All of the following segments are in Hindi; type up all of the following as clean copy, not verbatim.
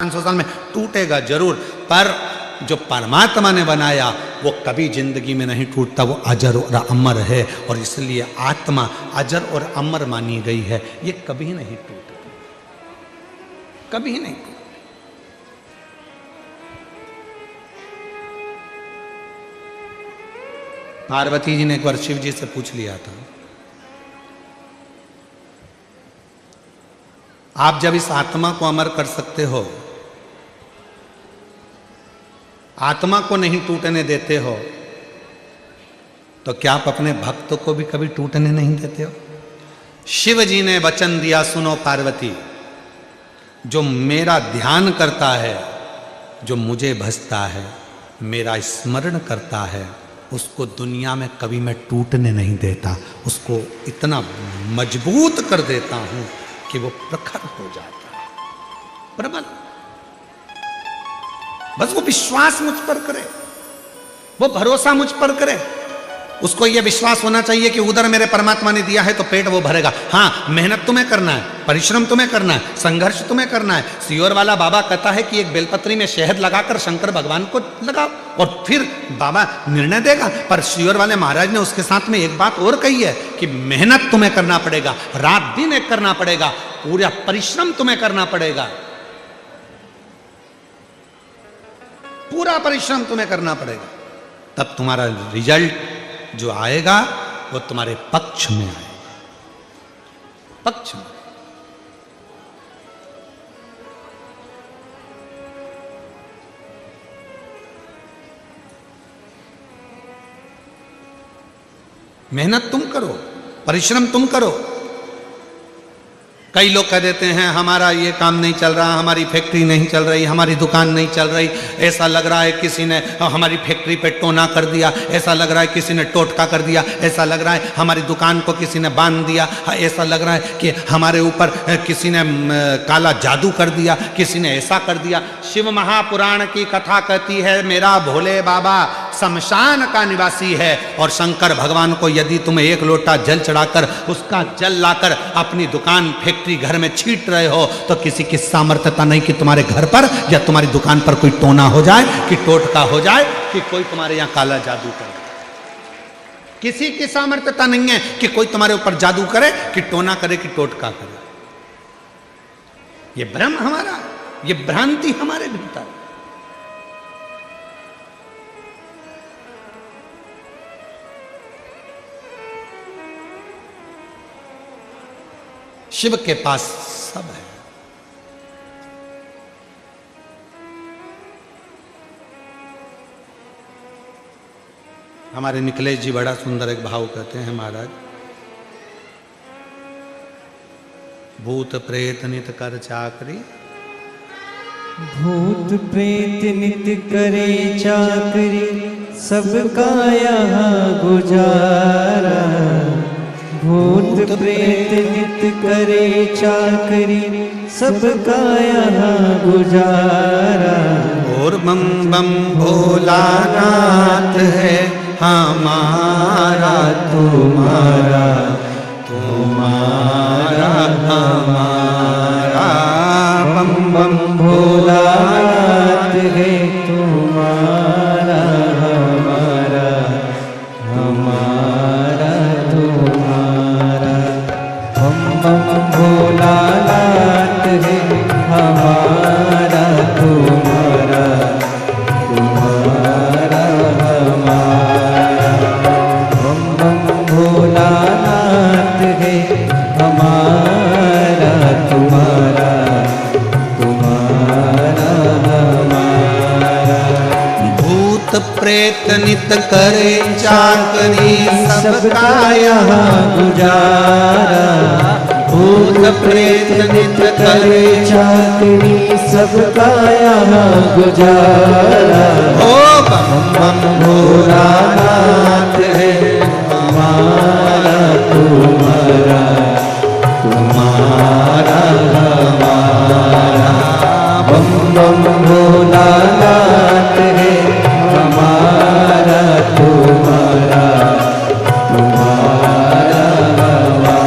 500 साल में टूटेगा जरूर, पर जो परमात्मा ने बनाया वो कभी जिंदगी में नहीं टूटता, वो अजर और अमर है, और इसलिए आत्मा अजर और अमर मानी गई है। ये कभी नहीं टूटती, कभी नहीं टूटती। पार्वती जी ने एक बार शिव जी से पूछ लिया था, आप जब इस आत्मा को अमर कर सकते हो, आत्मा को नहीं टूटने देते हो, तो क्या आप अपने भक्तों को भी कभी टूटने नहीं देते हो? शिव जी ने वचन दिया, सुनो पार्वती, जो मेरा ध्यान करता है, जो मुझे भजता है, मेरा स्मरण करता है, उसको दुनिया में कभी मैं टूटने नहीं देता, उसको इतना मजबूत कर देता हूं कि वो प्रखर हो जाता है, प्रबल। बस वो विश्वास मुझ पर करे, वो भरोसा मुझ पर करे, उसको ये विश्वास होना चाहिए कि उधर मेरे परमात्मा ने दिया है तो पेट वो भरेगा। हाँ, मेहनत तुम्हें करना है, परिश्रम तुम्हें करना है, संघर्ष तुम्हें करना है। सियोर वाला बाबा कहता है कि एक बेलपत्री में शहद लगाकर शंकर भगवान को लगाओ और फिर बाबा निर्णय देगा। पर सियोर वाले महाराज ने उसके साथ में एक बात और कही है कि मेहनत तुम्हें करना पड़ेगा, रात दिन एक करना पड़ेगा, पूरा परिश्रम तुम्हें करना पड़ेगा, पूरा परिश्रम तुम्हें करना पड़ेगा, तब तुम्हारा रिजल्ट जो आएगा वो तुम्हारे पक्ष में आएगा, पक्ष में। मेहनत तुम करो, परिश्रम तुम करो। कई लोग कह देते हैं हमारा ये काम नहीं चल रहा, हमारी फैक्ट्री नहीं चल रही, हमारी दुकान नहीं चल रही, ऐसा लग रहा है किसी ने हमारी फैक्ट्री पे टोना कर दिया, ऐसा लग रहा है किसी ने टोटका कर दिया, ऐसा लग रहा है हमारी दुकान को किसी ने बांध दिया, ऐसा लग रहा है कि हमारे ऊपर किसी ने काला जादू कर दिया, किसी ने ऐसा कर दिया। शिव महापुराण की कथा कहती है मेरा भोले बाबा शमशान का निवासी है, और शंकर भगवान को यदि तुम एक लोटा जल चढ़ाकर उसका जल लाकर अपनी दुकान फैक्ट्री घर में छीट रहे हो तो किसी की सामर्थ्यता नहीं कि तुम्हारे घर पर या तुम्हारी दुकान पर कोई टोना हो जाए, कि टोटका हो जाए, कि कोई तुम्हारे यहां काला जादू करे। किसी की सामर्थ्यता नहीं है कि कोई तुम्हारे ऊपर जादू करे, कि टोना करे, कि टोटका करे। ये भ्रम हमारा, ये भ्रांति हमारे भीतर। शिव के पास सब है। हमारे निकलेश जी बड़ा सुंदर एक भाव कहते हैं महाराज, भूत प्रेत नित कर चाकरी, भूत प्रेत नित करे चाकरी, सबका यहाँ गुजारा। भूत प्रेत नित करे चाकरी, सबका यहाँ गुजारा। और बम बम भोलानाथ है हमारा तुम्हारा, तुम्हारा हमारा। बम बम भोलानाथ है तुम्हारा हमारा, हमारा तुम्हारा। बम बम भोलानाथ है हमारा तुम्हारा, तुम्हारा हमारा। बम बम भोलानाथ है हमारा तुम्हारा, तुम्हारा हमारा। भूत प्रेत नित करे चाकरी, सबका यहाँ गुजारा। भूत प्रेत नित करे चाकरी, सबका यहाँ गुजारा। ओ बम बम भोलानाथ है हमारा तुम्हारा, तुम्हारा हमारा। बम बम भोलानाथ है हमारा तुम्हारा, तुम्हारा हमारा।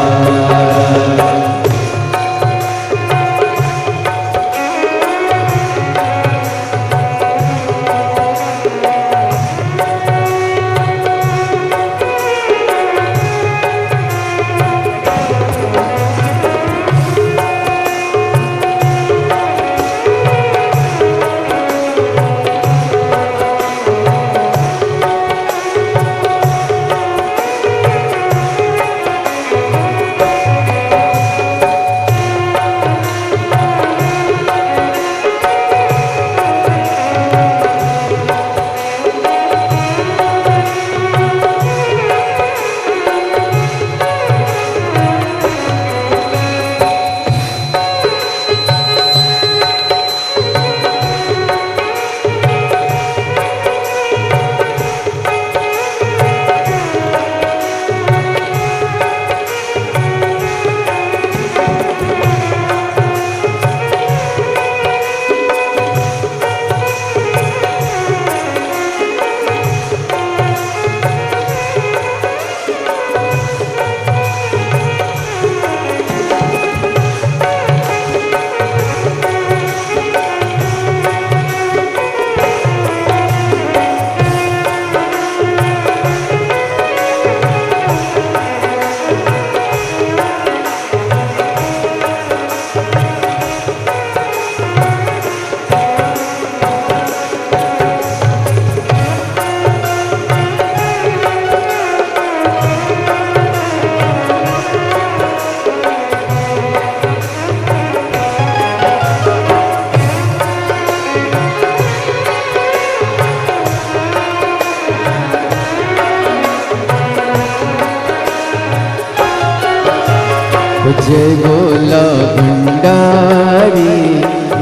जय भोला भंडारी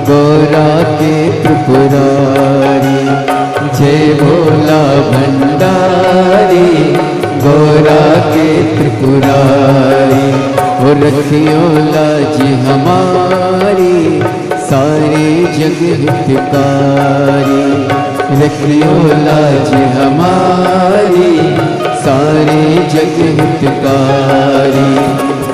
गौरा के त्रिपुरारी, जय भोला भंडारी गौरा के त्रिपुरारी। वो रखियो लाज हमारी सारे जग हितकारी, रखियो लाज हमारी सारे जग हितकारी।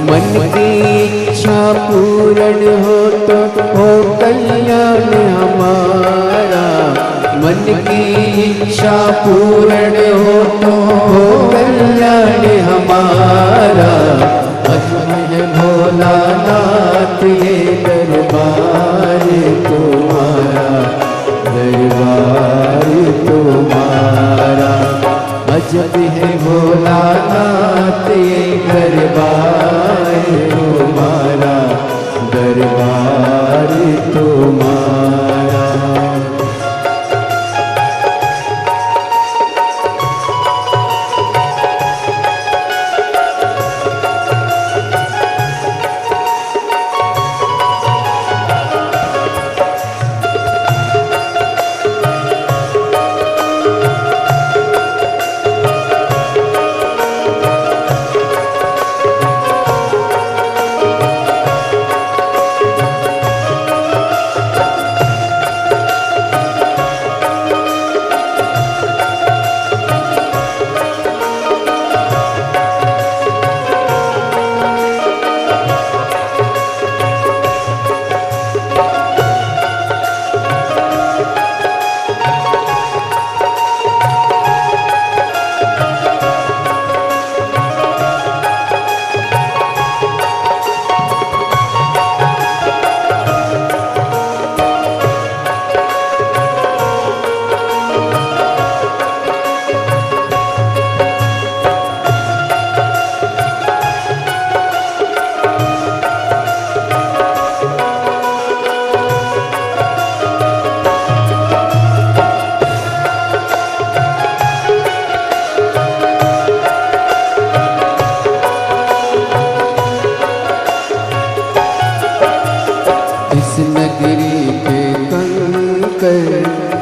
मन की इच्छा पूर्ण हो तो हो कल्याण हमारा, मन की इच्छा पूर्ण हो तो हो कल्याण हमारा। अजय भोलानाथ ये दरबार तुम्हारा, दरबार तुम्हारा। अजब है भोलानाथ ये दरबार तुम्हारा, दरबार तुम्हारा।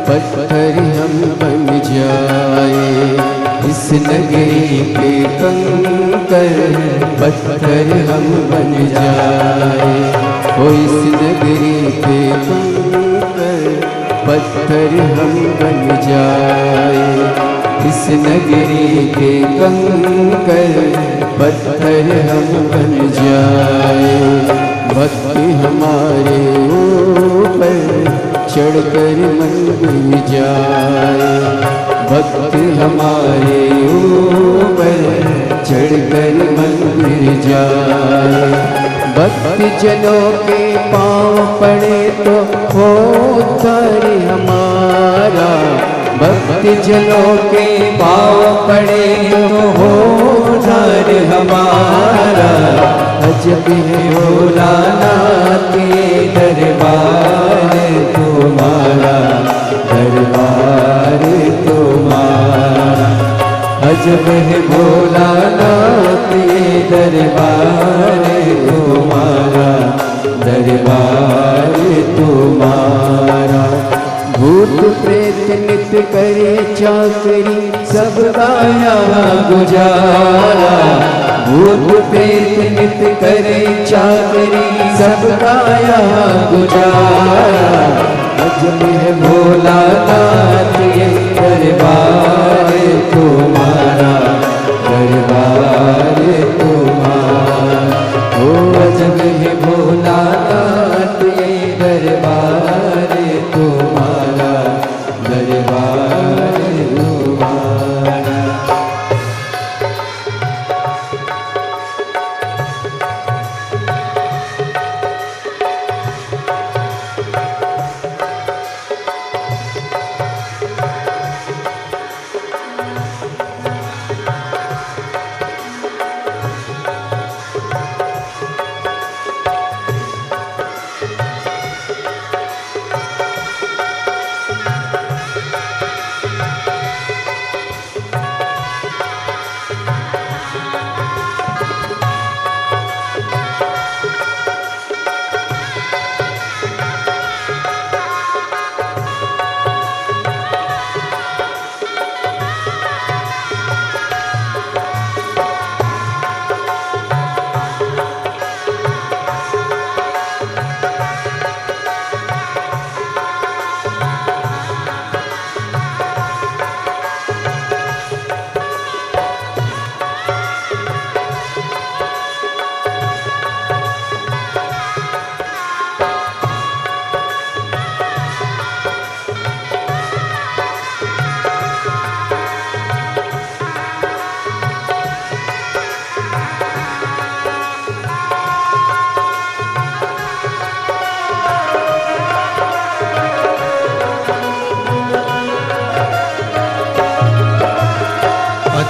पत्थर हम बन जाए, इस नगरी के कंकर पत्थर हम बन जाए। ओ इस नगरी के कंकर पत्थर हम बन जाए, इस नगरी के कंकर पत्थर हम बन जाए। भक्ति हमारे ऊपर चढ़कर मन गिर जाए, भक्ति हमारे ऊपर चढ़कर मन गिर जाए। भक्ति जनों के पाँव पड़े तो हो उद्धार हमारा, भक्ति जनों के पाँव पड़े तो हो उद्धार हमारा। अजब है भोलानाथ ये दरबार तुम्हारा, दरबार तुम्हारा। अजब है भोलानाथ ये दरबार तुम्हारा, दरबार तुम्हारा। भूत प्रेत नित्य करे चाकरी सब गाया गुजारा, भूत प्रेत नित्य करे चाकरी सब गाया गुजारा। अजब है भोलानाथ ये दरबार तुम्हारा, दरबार तुम्हारा। ओ अजब है भोलानाथ ये दरबार तुम्हारा, दरबार तुम्हारा।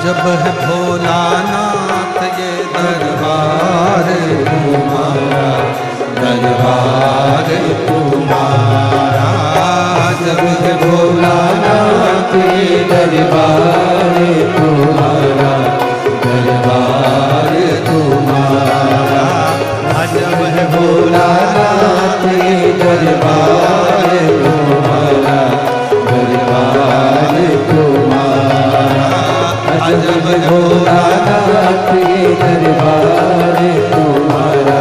अजब है भोलानाथ ये दरबार तुम्हारा, दरबार तुम्हारा। अजब है भोलानाथ ये दरबार तुम्हारा, दरबार तुम्हारा। अजब है भोलानाथ ये दरबार तुम्हारा, दरबार तुम्हारा। अजब है भोलानाथ ये दरबार तुम्हारा,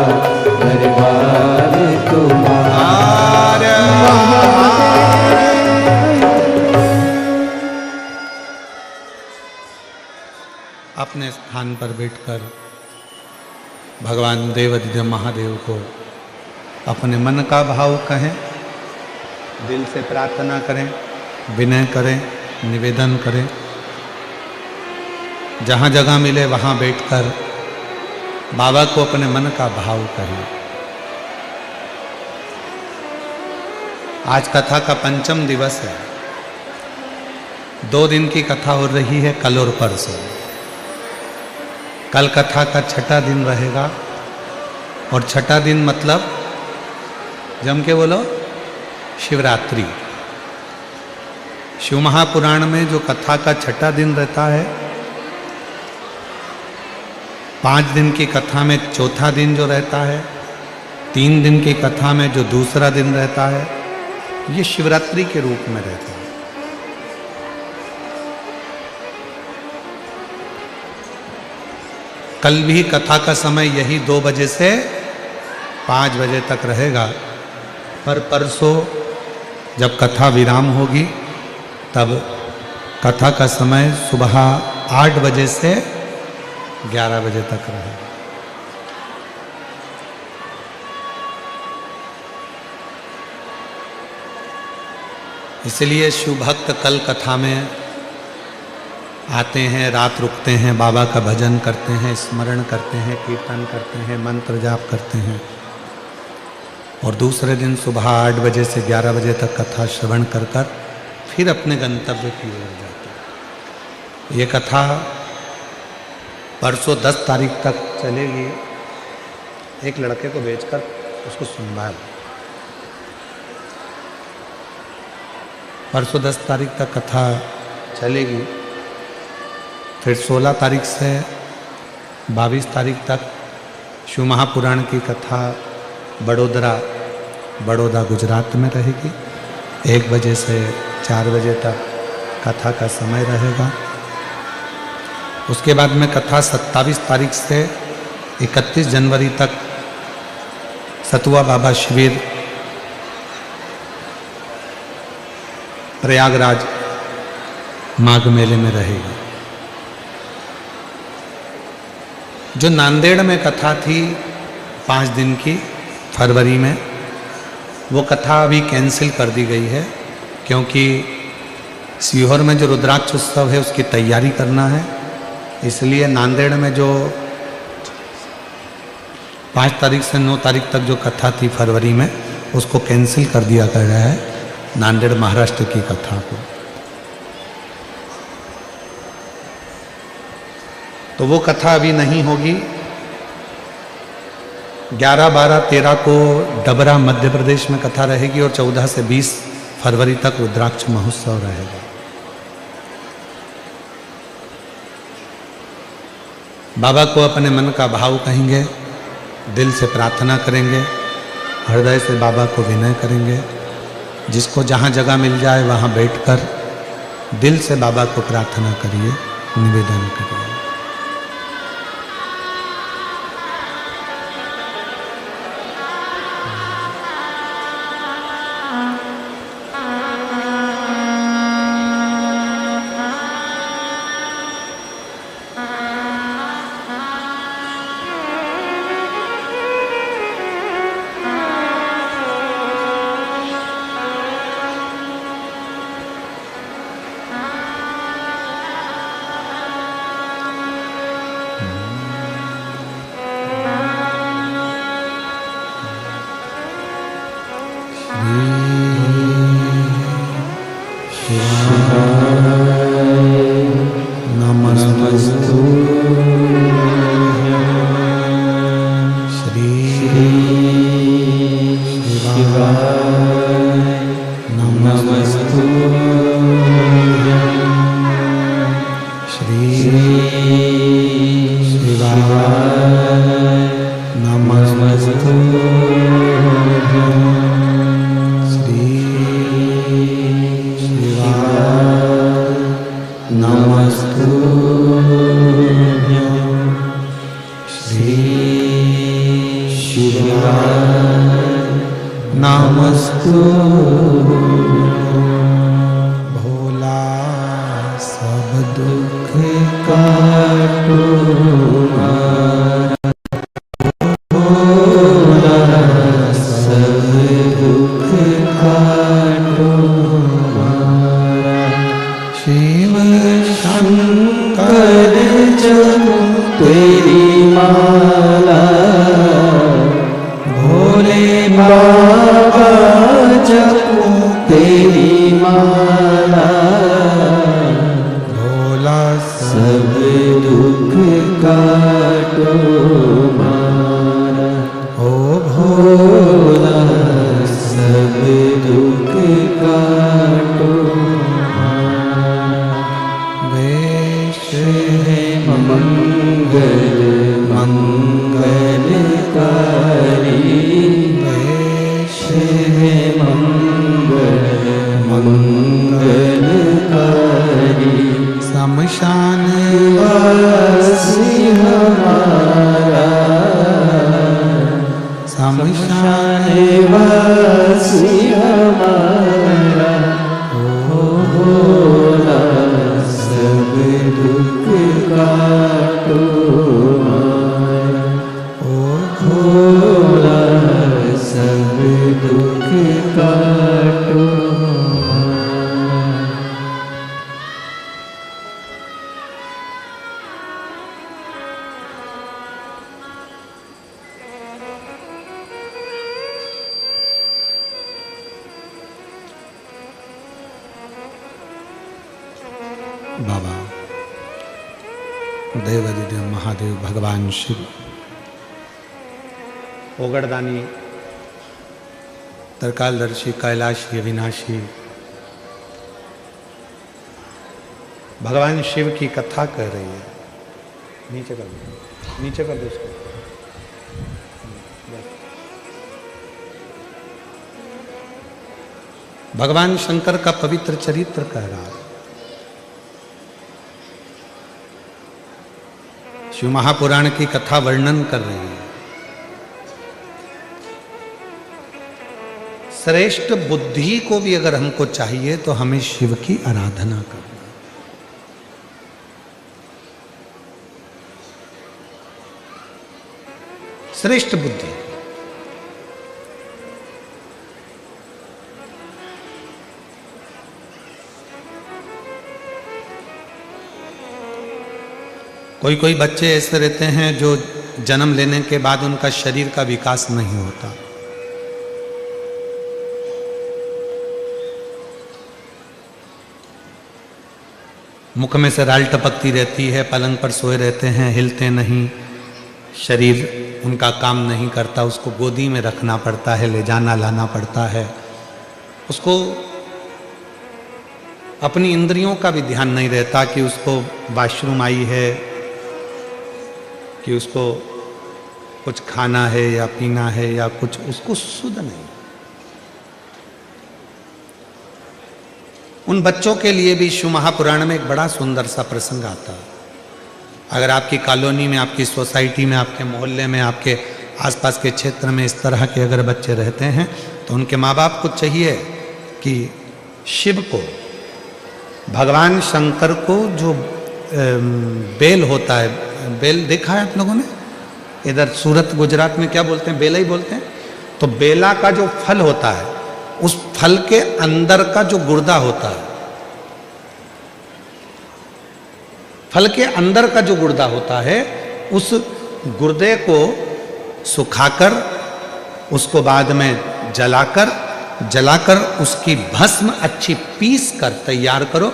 दरबार तुम्हारा। अपने स्थान पर बैठकर भगवान देवाधिदेव महादेव को अपने मन का भाव कहें, दिल से प्रार्थना करें, विनय करें, निवेदन करें। जहाँ जगह मिले वहाँ बैठकर बाबा को अपने मन का भाव कहें। आज कथा का पंचम दिवस है। 2 दिन की कथा हो रही है, कल और परसों। कल कथा का छठा दिन रहेगा और छठा दिन मतलब जम के बोलो शिवरात्रि। शिव महापुराण में जो कथा का छठा दिन रहता है, 5 दिन की कथा में चौथा दिन जो रहता है, 3 दिन की कथा में जो दूसरा दिन रहता है, ये शिवरात्रि के रूप में रहता है। कल भी कथा का समय यही 2 बजे से 5 बजे तक रहेगा, पर परसों जब कथा विराम होगी तब कथा का समय सुबह 8 बजे से 11 बजे तक रहेगा। इसलिए शिव भक्त कल कथा में आते हैं, रात रुकते हैं, बाबा का भजन करते हैं, स्मरण करते हैं, कीर्तन करते हैं, मंत्र जाप करते हैं और दूसरे दिन सुबह 8 बजे से 11 बजे तक कथा श्रवण कर कर फिर अपने गंतव्य की ओर जाते हैं। ये कथा परसों 10 तारीख तक चलेगी। एक लड़के को भेजकर उसको सुनवाए। परसों 10 तारीख तक कथा चलेगी। फिर 16 तारीख से 22 तारीख तक शिव महापुराण की कथा बड़ौदा गुजरात में रहेगी। 1 बजे से 4 बजे तक कथा का समय रहेगा। उसके बाद में कथा 27 तारीख से 31 जनवरी तक सतुआ बाबा शिविर प्रयागराज माघ मेले में रहेगी। जो नांदेड़ में कथा थी 5 दिन की फरवरी में, वो कथा अभी कैंसिल कर दी गई है, क्योंकि सीहोर में जो रुद्राक्ष उत्सव है उसकी तैयारी करना है। इसलिए नांदेड़ में जो 5 तारीख से 9 तारीख तक जो कथा थी फरवरी में, उसको कैंसिल कर दिया गया है, नांदेड़ महाराष्ट्र की कथा को। तो वो कथा अभी नहीं होगी। 11, 12, 13 को डबरा मध्य प्रदेश में कथा रहेगी और 14 से 20 फरवरी तक रुद्राक्ष महोत्सव रहेगा। बाबा को अपने मन का भाव कहेंगे, दिल से प्रार्थना करेंगे, हृदय से बाबा को विनय करेंगे। जिसको जहाँ जगह मिल जाए वहाँ बैठकर दिल से बाबा को प्रार्थना करिए, निवेदन करिए। श्री शिवाय नमस्तुभ्यं। श्री शिवाय नमस्तुभ्यं। श्री शिवाय नमस्तुभ्यं। भोला सब दुख काटो मारा, भोला सब दुख काटो मारा। शिव शंकर जपो तेरी माला, भोले बाबा जपो तेरी माला। भोला सब दुख काटो मारा, ओ भोला सब दुख काटो मारा। वेश है मंगल मंगलकारी, वेश है मंगल मंगलकारी। शमशान वासी हमारा, शमशान वासी हमारा। ओ भोला सब दुख काटो मारा, ओ भोला सब दुख काटो मारा। बाबा देवादिदेव महादेव भगवान शिव, ओगड़दानी, तरकालदर्शी, कैलाशी, अविनाशी भगवान शिव की कथा कह रही है। नीचे कर दो, नीचे कर दो उसको। भगवान शंकर का पवित्र चरित्र कह रहा है। शिव महापुराण की कथा वर्णन कर रही है। श्रेष्ठ बुद्धि को भी अगर हमको चाहिए तो हमें शिव की आराधना करना। श्रेष्ठ बुद्धि, कोई कोई बच्चे ऐसे रहते हैं जो जन्म लेने के बाद उनका शरीर का विकास नहीं होता। मुख में से राल टपकती रहती है, पलंग पर सोए रहते हैं, हिलते नहीं, शरीर उनका काम नहीं करता, उसको गोदी में रखना पड़ता है, ले जाना लाना पड़ता है। उसको अपनी इंद्रियों का भी ध्यान नहीं रहता कि उसको वॉशरूम आई है, कि उसको कुछ खाना है या पीना है या कुछ, उसको सुध नहीं। उन बच्चों के लिए भी शिव महापुराण में एक बड़ा सुंदर सा प्रसंग आता है। अगर आपकी कॉलोनी में, आपकी सोसाइटी में, आपके मोहल्ले में, आपके आसपास के क्षेत्र में इस तरह के अगर बच्चे रहते हैं तो उनके माँ बाप को चाहिए कि शिव को, भगवान शंकर को जो बेल होता है, बेल देखा है आप लोगों ने? इधर सूरत गुजरात में क्या बोलते हैं? बेला ही बोलते हैं। तो बेला का जो फल होता है, उस फल के अंदर का जो गुर्दा होता है, फल के अंदर का जो गुर्दा होता है, उस गुर्दे को सुखाकर, उसको बाद में जलाकर उसकी भस्म अच्छी पीस कर तैयार करो।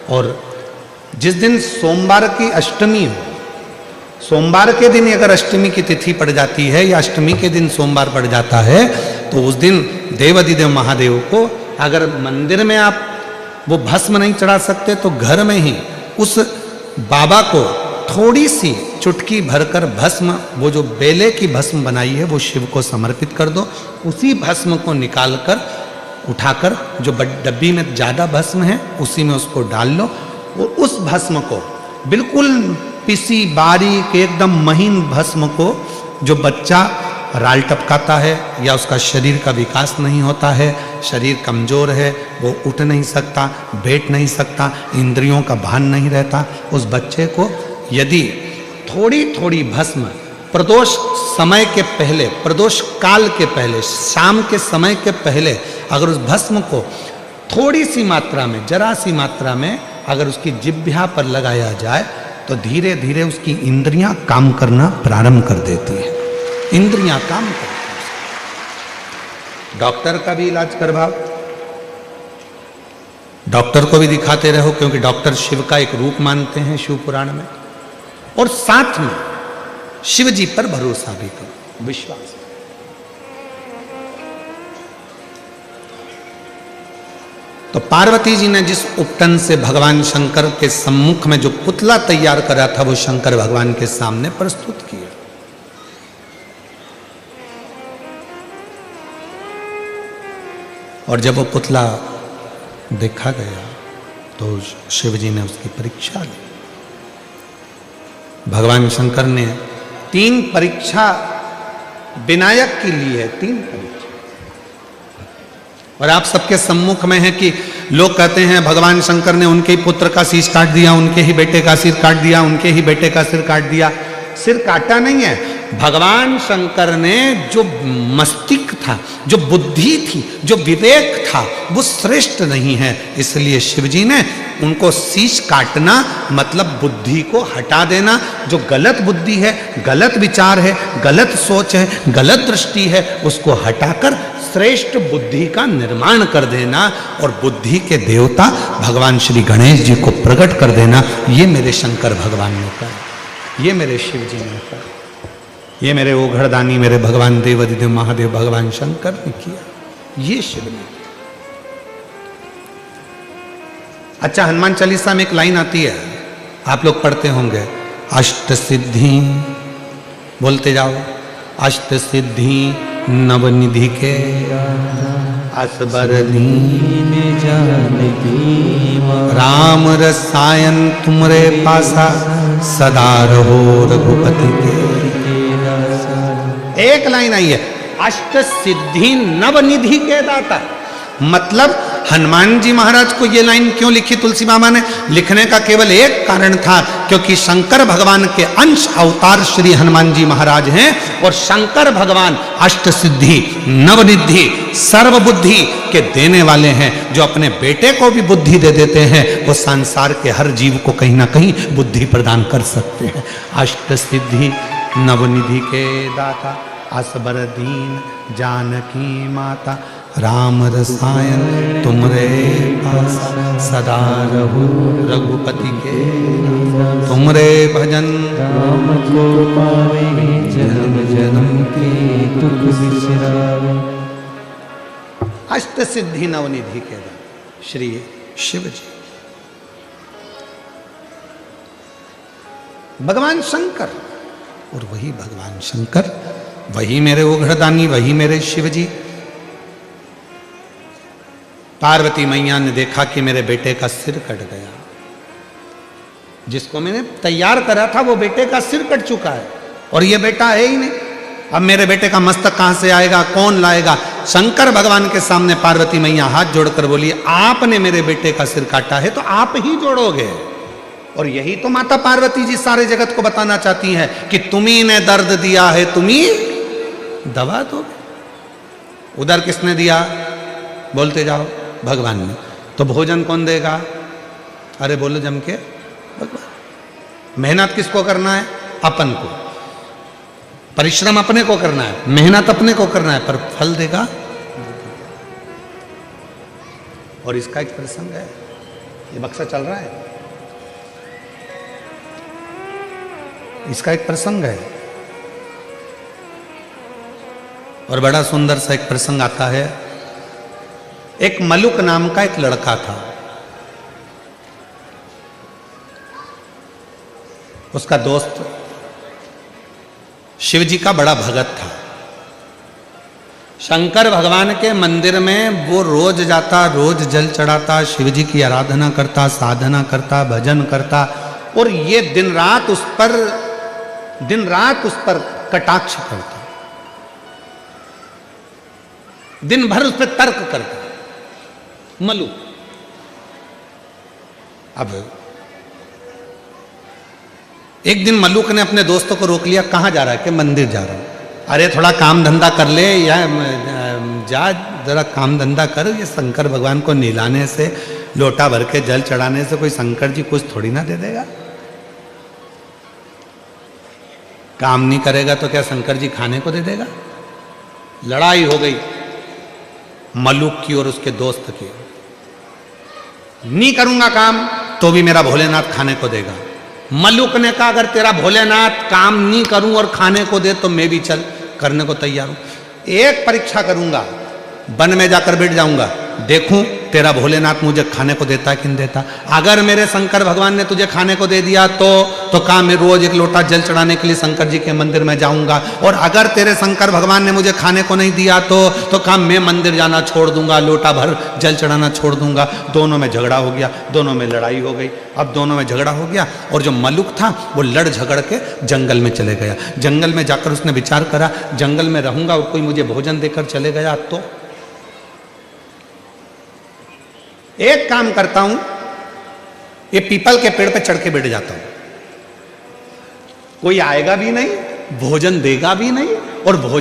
और जिस दिन सोमवार की अष्टमी हो, सोमवार के दिन अगर अष्टमी की तिथि पड़ जाती है या अष्टमी के दिन सोमवार पड़ जाता है, तो उस दिन देवादिदेव महादेव को अगर मंदिर में आप वो भस्म नहीं चढ़ा सकते तो घर में ही उस बाबा को थोड़ी सी चुटकी भरकर भस्म, वो जो बेले की भस्म बनाई है वो शिव को समर्पित कर दो। उसी भस्म को निकालकर उठाकर जो डब्बी में ज़्यादा भस्म है उसी में उसको डाल लो और उस भस्म को बिल्कुल पिसी बारीक एकदम महीन भस्म को, जो बच्चा राल टपकाता है या उसका शरीर का विकास नहीं होता है, शरीर कमजोर है, वो उठ नहीं सकता, बैठ नहीं सकता, इंद्रियों का भान नहीं रहता, उस बच्चे को यदि थोड़ी थोड़ी भस्म प्रदोष समय के पहले, प्रदोष काल के पहले, शाम के समय के पहले अगर उस भस्म को थोड़ी सी मात्रा में, जरा सी मात्रा में अगर उसकी जिह्वा पर लगाया जाए तो धीरे धीरे उसकी इंद्रियां काम करना प्रारंभ कर देती है। इंद्रियां काम करती हैं। डॉक्टर का भी इलाज करवाओ, डॉक्टर को भी दिखाते रहो, क्योंकि डॉक्टर शिव का एक रूप मानते हैं शिव पुराण में, और साथ में शिव जी पर भरोसा भी करो, विश्वास। तो पार्वती जी ने जिस उपटन से भगवान शंकर के सम्मुख में जो पुतला तैयार करा था वो शंकर भगवान के सामने प्रस्तुत किया। और जब वो पुतला देखा गया तो शिव जी ने उसकी परीक्षा ली। भगवान शंकर ने 3 परीक्षा विनायक की ली है, 3 परीक्षा। और आप सबके सम्मुख में है कि लोग कहते हैं भगवान शंकर ने उनके ही पुत्र का शीश काट दिया, उनके ही बेटे का सिर काट दिया, उनके ही बेटे का सिर काट दिया। सिर काटा नहीं है, भगवान शंकर ने जो मस्तिष्क था, जो बुद्धि थी, जो विवेक था, वो श्रेष्ठ नहीं है, इसलिए शिव जी ने उनको शीश काटना मतलब बुद्धि को हटा देना। जो गलत बुद्धि है, गलत विचार है, गलत सोच है, गलत दृष्टि है, उसको हटाकर श्रेष्ठ बुद्धि का निर्माण कर देना और बुद्धि के देवता भगवान श्री गणेश जी को प्रकट कर देना। ये मेरे शंकर भगवान ने कहा, ये मेरे शिव जी ने कहा, ये मेरे ओघड़दानी, मेरे भगवान देवाधिदेव महादेव भगवान शंकर ने किया, ये शिव ने किया। अच्छा, हनुमान चालीसा में एक लाइन आती है, आप लोग पढ़ते होंगे, अष्ट सिद्धि, बोलते जाओ, अष्ट सिद्धि नवनिधि के असबर दीन जानकी, राम रसायन तुमरे पासा सदा रहो रघुपति के। एक लाइन आई है, अष्ट सिद्धि नवनिधि के दाता। मतलब हनुमान जी महाराज को ये लाइन क्यों लिखी तुलसी मामा ने? लिखने का केवल एक कारण था, क्योंकि शंकर भगवान के अंश अवतार श्री हनुमान जी महाराज हैं और शंकर भगवान अष्ट सिद्धि नवनिधि सर्वबुद्धि के देने वाले हैं। जो अपने बेटे को भी बुद्धि दे देते हैं वो संसार के हर जीव को कहीं ना कहीं बुद्धि प्रदान कर सकते हैं। अष्ट सिद्धि नवनिधि के दाता, असबर दीन जानकी माता, राम रसायन तुमरे पास सदा रहु रघुपति के, तुमरे भजन राम को पावे, जन्म जन्म के दुख बिसरावे। अष्ट सिद्धि नवनिधि के श्री शिव जी, भगवान शंकर, और वही भगवान शंकर, वही मेरे ओघड़दानी, वही मेरे शिव जी। पार्वती मैया ने देखा कि मेरे बेटे का सिर कट गया, जिसको मैंने तैयार करा था वो बेटे का सिर कट चुका है और ये बेटा है ही नहीं। अब मेरे बेटे का मस्तक कहां से आएगा, कौन लाएगा? शंकर भगवान के सामने पार्वती मैया हाथ जोड़कर बोली, आपने मेरे बेटे का सिर काटा है तो आप ही जोड़ोगे। और यही तो माता पार्वती जी सारे जगत को बताना चाहती हैं कि तुम्ही ने दर्द दिया है, तुम्ही दवा दोगे। उधर किसने दिया? बोलते जाओ, भगवान ने। तो भोजन कौन देगा? अरे बोलो जम के, भगवान। मेहनत किसको करना है? अपन को। परिश्रम अपने को करना है, मेहनत अपने को करना है, पर फल देगा। और इसका एक प्रसंग है, ये बक्सा चल रहा है, इसका एक प्रसंग है और बड़ा सुंदर सा एक प्रसंग आता है। एक मलुक नाम का एक लड़का था। उसका दोस्त शिव जी का बड़ा भगत था। शंकर भगवान के मंदिर में वो रोज जाता, रोज जल चढ़ाता, शिव जी की आराधना करता, साधना करता, भजन करता, और ये दिन रात उस पर कटाक्ष करता, दिन भर उस पर तर्क करता मलु। अब एक दिन मल्लुक ने अपने दोस्तों को रोक लिया, कहाँ जा रहा है? कि मंदिर जा रहा हूं। अरे थोड़ा काम धंधा कर ले, या जा जरा काम धंधा कर, ये शंकर भगवान को नहलाने से, लोटा भर के जल चढ़ाने से कोई शंकर जी कुछ थोड़ी ना दे देगा। काम नहीं करेगा तो क्या शंकर जी खाने को दे देगा? लड़ाई हो गई मल्लुक की और उसके दोस्त की। नहीं करूंगा काम तो भी मेरा भोलेनाथ खाने को देगा। मल्लुक ने कहा अगर तेरा भोलेनाथ काम नहीं करूं और खाने को दे तो मैं भी चल करने को तैयार हूं। एक परीक्षा करूंगा, वन में जाकर बैठ जाऊंगा, देखूं तेरा भोलेनाथ मुझे खाने को देता है कि नहीं देता। अगर मेरे शंकर भगवान ने तुझे खाने को दे दिया तो काम मैं रोज एक लोटा जल चढ़ाने के लिए शंकर जी के मंदिर में जाऊंगा, और अगर तेरे शंकर भगवान ने मुझे खाने को नहीं दिया तो काम मैं मंदिर जाना छोड़ दूंगा, लोटा भर जल चढ़ाना छोड़ दूंगा। दोनों में झगड़ा हो गया, दोनों में लड़ाई हो गई। अब दोनों में झगड़ा हो गया और जो मल्लुक था वो लड़ झगड़ के जंगल में चले गया। जंगल में जाकर उसने विचार करा, जंगल में रहूंगा और कोई मुझे भोजन देकर चले गया तो एक काम करता हूं, ये पीपल के पेड़ पे चढ़ के बैठ जाता हूं, कोई आएगा भी नहीं, भोजन देगा भी नहीं, और भोजन